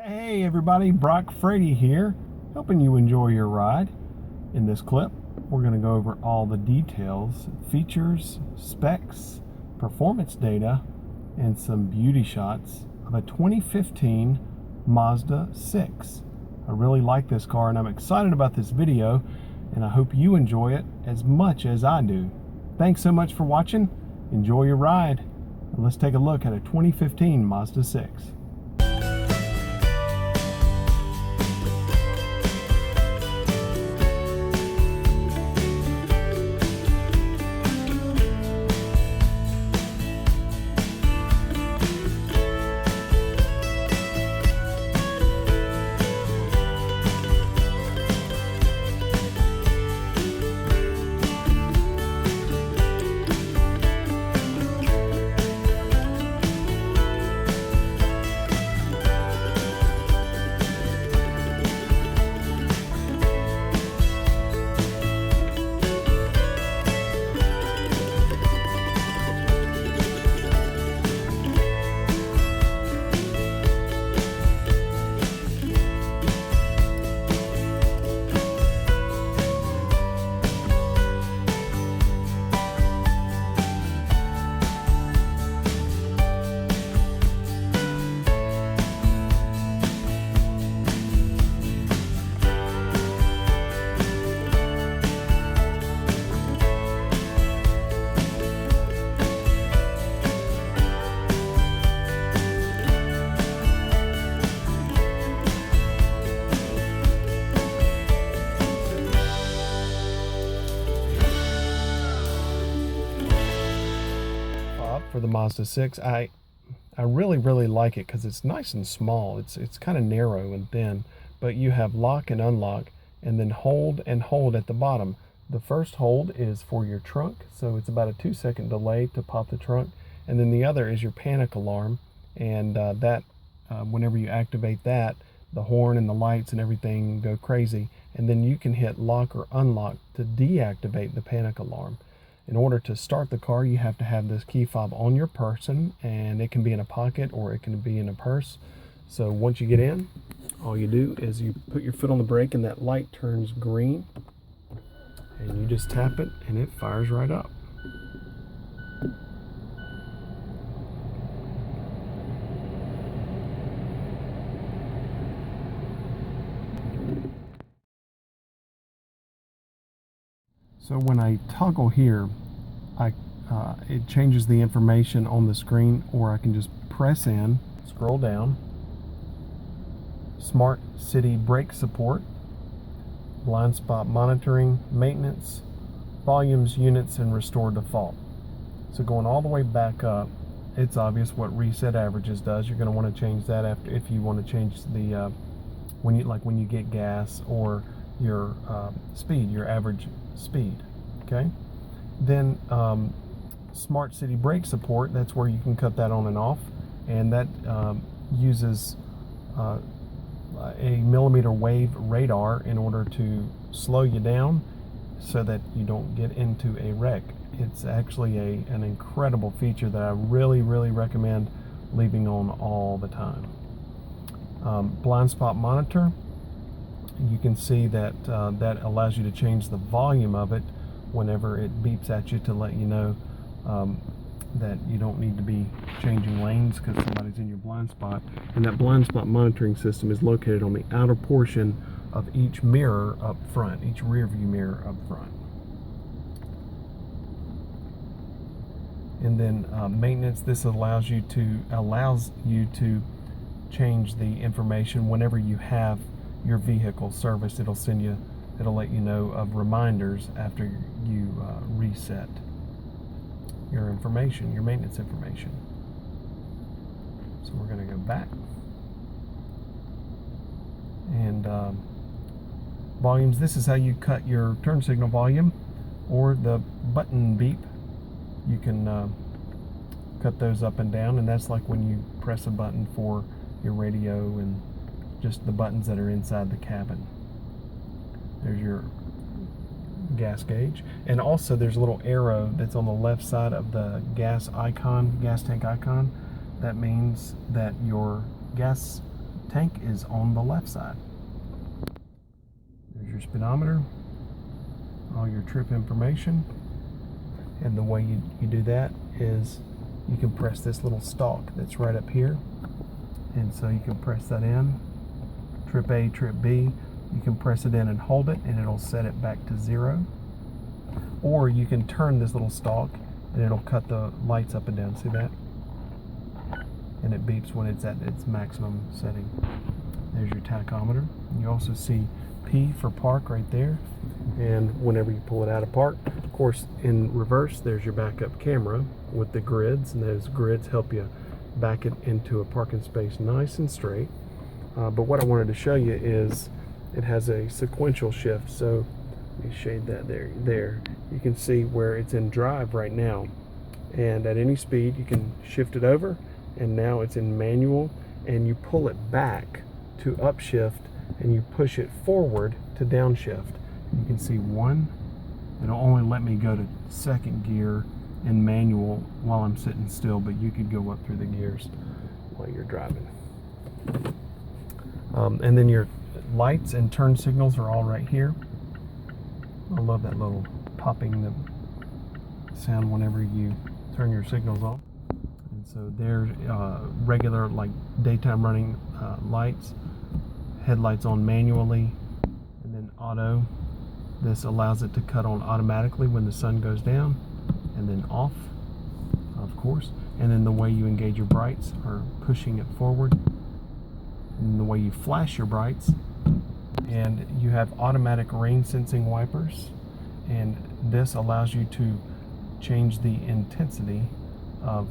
Hey everybody, Brock Frady here, hoping you enjoy your ride. In this clip, we're going to go over all the details, features, specs, performance data, and some beauty shots of a 2015 Mazda 6. I really like this car and I'm excited about this video, and I hope you enjoy it as much as I do. Thanks so much for watching. Enjoy your ride, and let's take a look at a 2015 Mazda 6. For the Mazda 6, I really like it because it's nice and small. It's kind of narrow and thin, but you have lock and unlock, and then hold and hold at the bottom. The first hold is for your trunk, so it's about a 2-second delay to pop the trunk, and then the other is your panic alarm, and whenever you activate that, the horn and the lights and everything go crazy, and then you can hit lock or unlock to deactivate the panic alarm. In order to start the car, you have to have this key fob on your person, and it can be in a pocket or it can be in a purse. So once you get in, all you do is you put your foot on the brake and that light turns green, and you just tap it and it fires right up. So when I toggle here, it changes the information on the screen, or I can just press in, scroll down, smart city brake support, blind spot monitoring, maintenance, volumes, units, and restore default. So going all the way back up, it's obvious what reset averages does. You're going to want to change that after, if you want to change the when you get gas, or your speed, your average speed. Okay, then smart city brake support, that's where you can cut that on and off, and that uses a millimeter wave radar in order to slow you down so that you don't get into a wreck. It's actually an incredible feature that I really recommend leaving on all the time. Blind spot monitor, you can see that that allows you to change the volume of it whenever it beeps at you to let you know that you don't need to be changing lanes because somebody's in your blind spot. And that blind spot monitoring system is located on the outer portion of each mirror up front, each rear view mirror up front. And then maintenance, this allows you to change the information whenever you have your vehicle serviced. It'll let you know of reminders after you reset your information, your maintenance information. So we're going to go back, and volumes, this is how you cut your turn signal volume or the button beep. You can cut those up and down, and that's like when you press a button for your radio and just the buttons that are inside the cabin. There's your gas gauge, and also there's a little arrow that's on the left side of the gas tank icon. That means that your gas tank is on the left side. There's your speedometer, all your trip information. And the way you do that is you can press this little stalk that's right up here. And so you can press that in, trip A, trip B. You can press it in and hold it, and it'll set it back to 0. Or you can turn this little stalk, and it'll cut the lights up and down. See that? And it beeps when it's at its maximum setting. There's your tachometer. You also see P for park right there. And whenever you pull it out of park, of course, in reverse, there's your backup camera with the grids, and those grids help you back it into a parking space nice and straight. But what I wanted to show you is it has a sequential shift. So let me shade that there. You can see where it's in drive right now. And at any speed, you can shift it over, and now it's in manual, and you pull it back to upshift, and you push it forward to downshift. You can see 1. It'll only let me go to 2nd gear in manual while I'm sitting still, but you could go up through the gears while you're driving. And then your lights and turn signals are all right here. I love that little popping the sound whenever you turn your signals on. And so there's regular, like, daytime running lights, headlights on manually, and then auto. This allows it to cut on automatically when the sun goes down, and then off, of course. And then the way you engage your brights are pushing it forward, and the way you flash your brights. And you have automatic rain sensing wipers, and this allows you to change the intensity of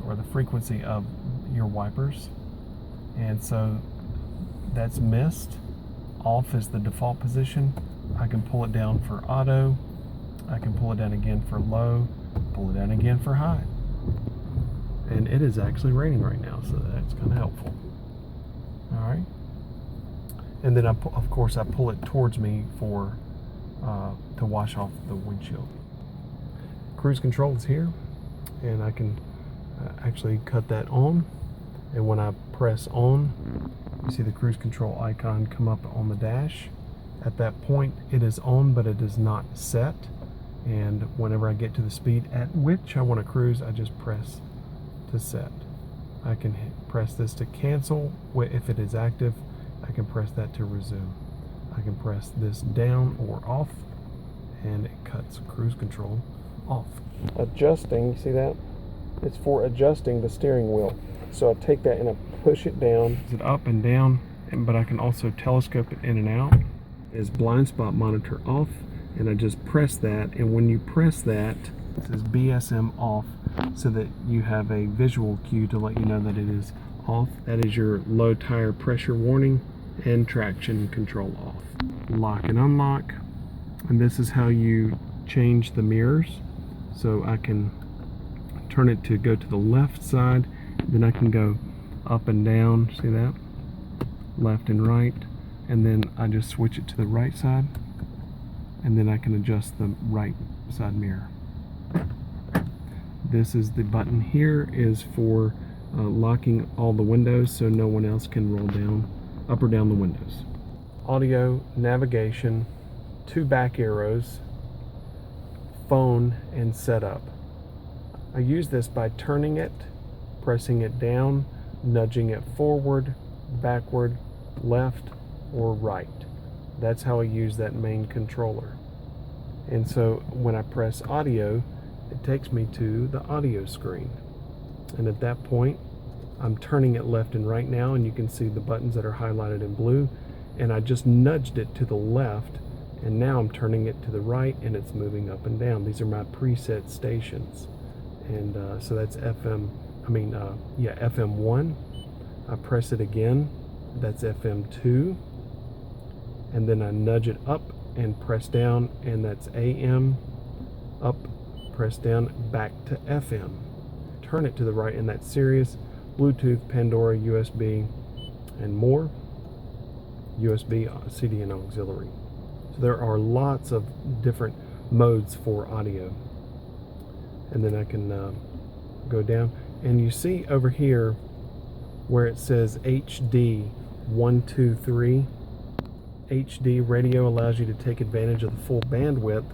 or the frequency of your wipers. And so that's mist. Off is the default position. I can pull it down for auto. I can pull it down again for low, pull it down again for high. And it is actually raining right now, so that's kind of helpful. All right. And then, of course, I pull it towards me for to wash off the windshield. Cruise control is here, and I can actually cut that on. And when I press on, you see the cruise control icon come up on the dash. At that point, it is on, but it is not set. And whenever I get to the speed at which I want to cruise, I just press to set. I can press this to cancel if it is active. I can press that to resume. I can press this down or off, and it cuts cruise control off. Adjusting, you see that? It's for adjusting the steering wheel. So I take that and I push it down. Is it up and down? But I can also telescope it in and out. Is blind spot monitor off, and I just press that, and when you press that, it says BSM off, so that you have a visual cue to let you know that it is off. That is your low tire pressure warning and traction control off. Lock and unlock, and this is how you change the mirrors. So I can turn it to go to the left side, then I can go up and down, see that? Left and right, and then I just switch it to the right side, and then I can adjust the right side mirror. This is the button here is for locking all the windows so no one else can roll down, up or down the windows. Audio, navigation, 2 back arrows, phone, and setup. I use this by turning it, pressing it down, nudging it forward, backward, left, or right. That's how I use that main controller. And so when I press audio, it takes me to the audio screen. And at that point, I'm turning it left and right now, and you can see the buttons that are highlighted in blue. And I just nudged it to the left, and now I'm turning it to the right, and it's moving up and down. These are my preset stations. And so that's FM1. I press it again, that's FM2. And then I nudge it up and press down, and that's AM. Up, press down, back to FM. Turn it to the right, and that's Sirius, Bluetooth, Pandora, USB, and more. USB, CD, and auxiliary. So there are lots of different modes for audio. And then I can go down, and you see over here where it says HD 123 HD radio allows you to take advantage of the full bandwidth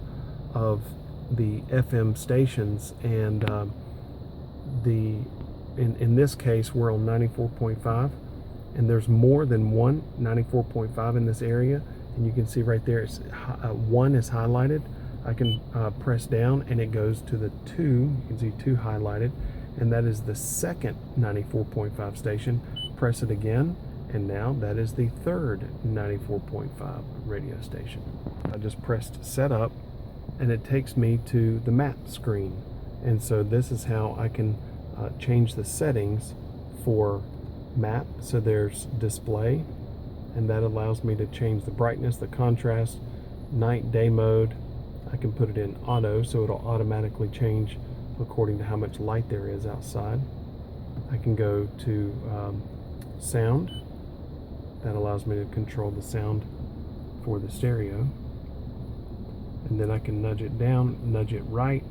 of the FM stations, and in this case we're on 94.5, and there's more than one 94.5 in this area, and you can see right there it's one is highlighted. I can press down and it goes to the 2. You can see 2 highlighted, and that is the second 94.5 station. Press it again, and now that is the third 94.5 radio station. I just pressed set up and it takes me to the map screen, and so this is how I can change the settings for map. So there's display, and that allows me to change the brightness, the contrast, night, day mode. I can put it in auto, so it'll automatically change according to how much light there is outside. I can go to sound. That allows me to control the sound for the stereo. And then I can nudge it down, nudge it right,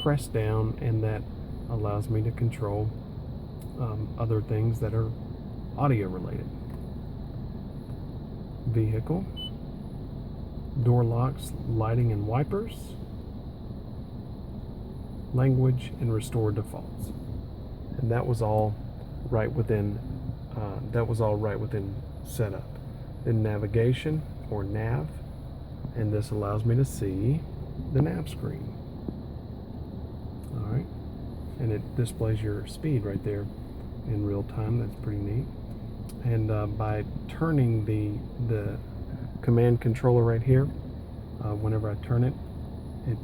press down, and that allows me to control other things that are audio related. Vehicle, door locks, lighting and wipers, language, and restore defaults. And that was all right within setup. Then navigation, or nav, and this allows me to see the nav screen. All right, and it displays your speed right there in real time. That's pretty neat. And by turning the command controller right here, whenever I turn it, it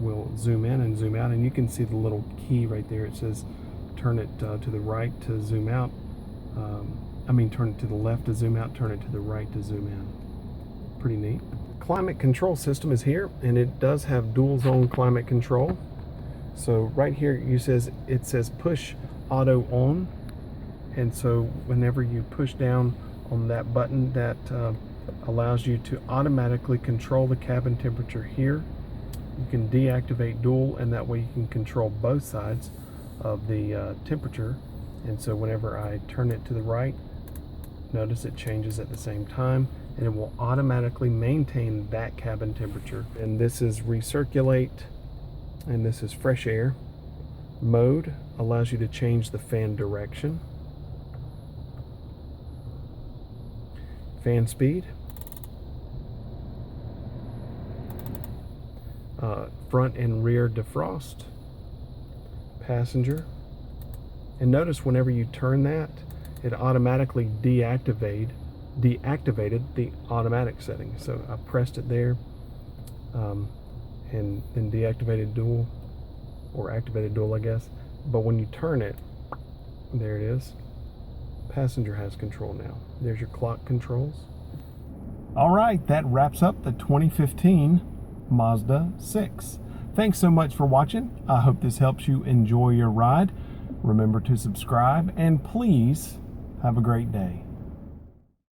will zoom in and zoom out, and you can see the little key right there. It says turn it to the right to zoom out. Turn it to the left to zoom out, turn it to the right to zoom in. Pretty neat. Climate control system is here, and it does have dual zone climate control. So right here it says push auto on, and so whenever you push down on that button, that allows you to automatically control the cabin temperature here. You can deactivate dual, and that way you can control both sides of the temperature. And so whenever I turn it to the right, notice it changes at the same time, and it will automatically maintain that cabin temperature. And this is recirculate, and this is fresh air. Mode allows you to change the fan direction. Fan speed. Front and rear defrost. Passenger. And notice whenever you turn that, it automatically deactivated the automatic setting. So I pressed it there, and then deactivated dual, or activated dual, I guess. But when you turn it, there it is. Passenger has control now. There's your clock controls. All right, that wraps up the 2015 Mazda 6. Thanks so much for watching. I hope this helps you enjoy your ride. Remember to subscribe, and please have a great day.